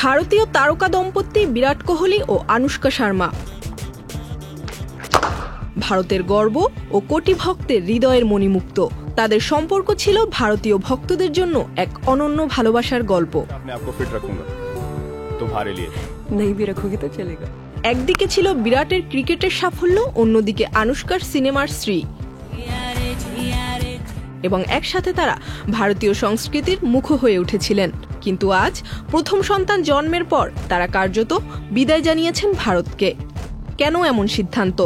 ভারতীয় তারকা দম্পতি বিরাট কোহলি ও আনুশকা শর্মা ভারতের গর্ব ও কোটি ভক্তের হৃদয়ের মণিমুক্ত। তাদের সম্পর্ক ছিল ভারতীয় ভক্তদের জন্য এক অনন্য ভালোবাসার গল্প। একদিকে ছিল বিরাটের ক্রিকেটের সাফল্য, অন্যদিকে আনুশকার সিনেমার শ্রী, এবং একসাথে তারা ভারতীয় সংস্কৃতির মুখ হয়ে উঠেছিলেন। কিন্তু আজ প্রথম সন্তান জন্মের পর তারা কার্যত বিদায় জানিয়েছেন ভারতকে। কেন এমন সিদ্ধান্ত?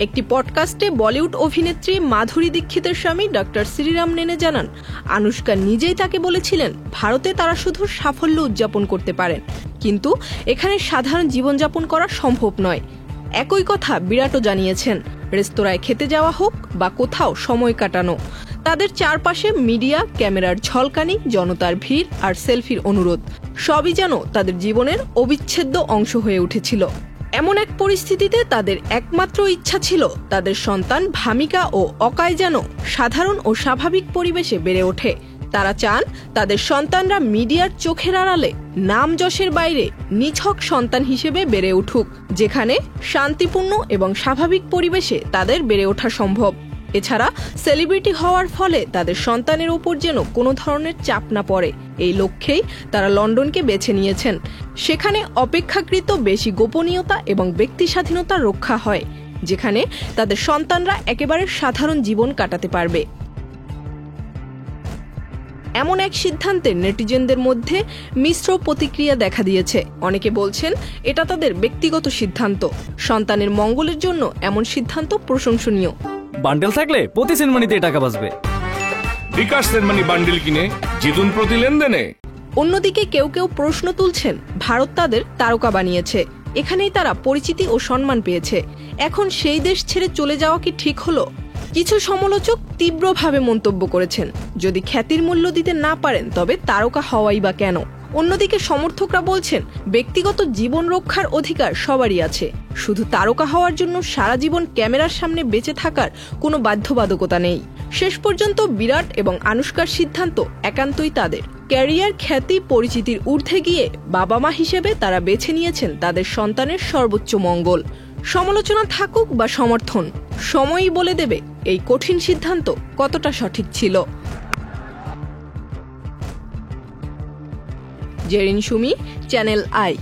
একটি পডকাস্টে বলিউড অভিনেত্রী মাধুরী দীক্ষিতের স্বামী ডক্টর শ্রীরাম নেনে জানান, আনুশকা নিজেই তাকে বলেছিলেন ভারতে তারা শুধু সাফল্য উদযাপন করতে পারেন, কিন্তু এখানে সাধারণ জীবনযাপন করা সম্ভব নয়। একই কথা বিরাটও জানিয়েছেন। রেস্তোরাঁয় খেতে যাওয়া হোক বা কোথাও সময় কাটানো, তাদের চারপাশে মিডিয়া, ক্যামেরার ঝলকানি, জনতার ভিড় আর সেলফির অনুরোধ সবই যেন তাদের জীবনের অবিচ্ছেদ্য অংশ হয়ে উঠেছিল। এমন এক পরিস্থিতিতে তাদের একমাত্র ইচ্ছা ছিল তাদের সন্তান ভামিকা ও অকায় যেন সাধারণ ও স্বাভাবিক পরিবেশে বেড়ে ওঠে। তারা চান তাদের সন্তানরা মিডিয়ার চোখের আড়ালে, নাম যশের বাইরে নিছক সন্তান হিসেবে বেড়ে উঠুক, যেখানে শান্তিপূর্ণ এবং স্বাভাবিক পরিবেশে তাদের বেড়ে ওঠা সম্ভব। এছাড়া সেলিব্রিটি হওয়ার ফলে তাদের সন্তানের উপর যেন কোনো ধরনের চাপ না পড়ে, এই লক্ষ্যেই তারা লন্ডনকে বেছে নিয়েছেন। সেখানে অপেক্ষাকৃত বেশি গোপনীয়তা এবং ব্যক্তি স্বাধীনতা রক্ষা হয়, যেখানে তাদের সন্তানরা একেবারে সাধারণ জীবন কাটাতে পারবে। এমন এক সিদ্ধান্তে নেটিজেনদের মধ্যে মিশ্র প্রতিক্রিয়া দেখা দিয়েছে। অনেকে বলছেন এটা তাদের ব্যক্তিগত সিদ্ধান্ত, সন্তানের মঙ্গলের জন্য এমন সিদ্ধান্ত প্রশংসনীয়। বান্ডেল থাকলে প্রতি সেনমানিতে টাকা বাঁচবে। বিকাশ সেনমানি বান্ডেল কিনে জিতুন প্রতি লেনদেনে। অন্যদিকে কেউ কেউ প্রশ্ন তুলছেন, ভারত তাদের তারকা বানিয়েছে, এখানেই তারা পরিচিতি ও সম্মান পেয়েছে, এখন সেই দেশ ছেড়ে চলে যাওয়া কি ঠিক হলো? কিছু সমালোচক তীব্রভাবে মন্তব্য করেছেন, যদি খ্যাতির মূল্য দিতে না পারেন তবে তারকা হওয়াই বা কেন? অন্যদিকে সমর্থকরা বলছেন, ব্যক্তিগত জীবন রক্ষার অধিকার সবারই আছে, শুধু তারকা হওয়ার জন্য সারা জীবন ক্যামেরার সামনে বেঁচে থাকার কোনো বাধ্যবাধকতা নেই। শেষ পর্যন্ত বিরাট এবং আনুশকার সিদ্ধান্ত একান্তই তাদের। ক্যারিয়ার, খ্যাতি, পরিচিতির ঊর্ধ্বে গিয়ে বাবা মা হিসেবে তারা বেছে নিয়েছেন তাদের সন্তানের সর্বোচ্চ মঙ্গল। সমালোচনা থাকুক বা সমর্থন, সময়ই বলে দেবে এই কঠিন সিদ্ধান্ত কতটা সঠিক ছিল। Zerin Sumi, Channel I.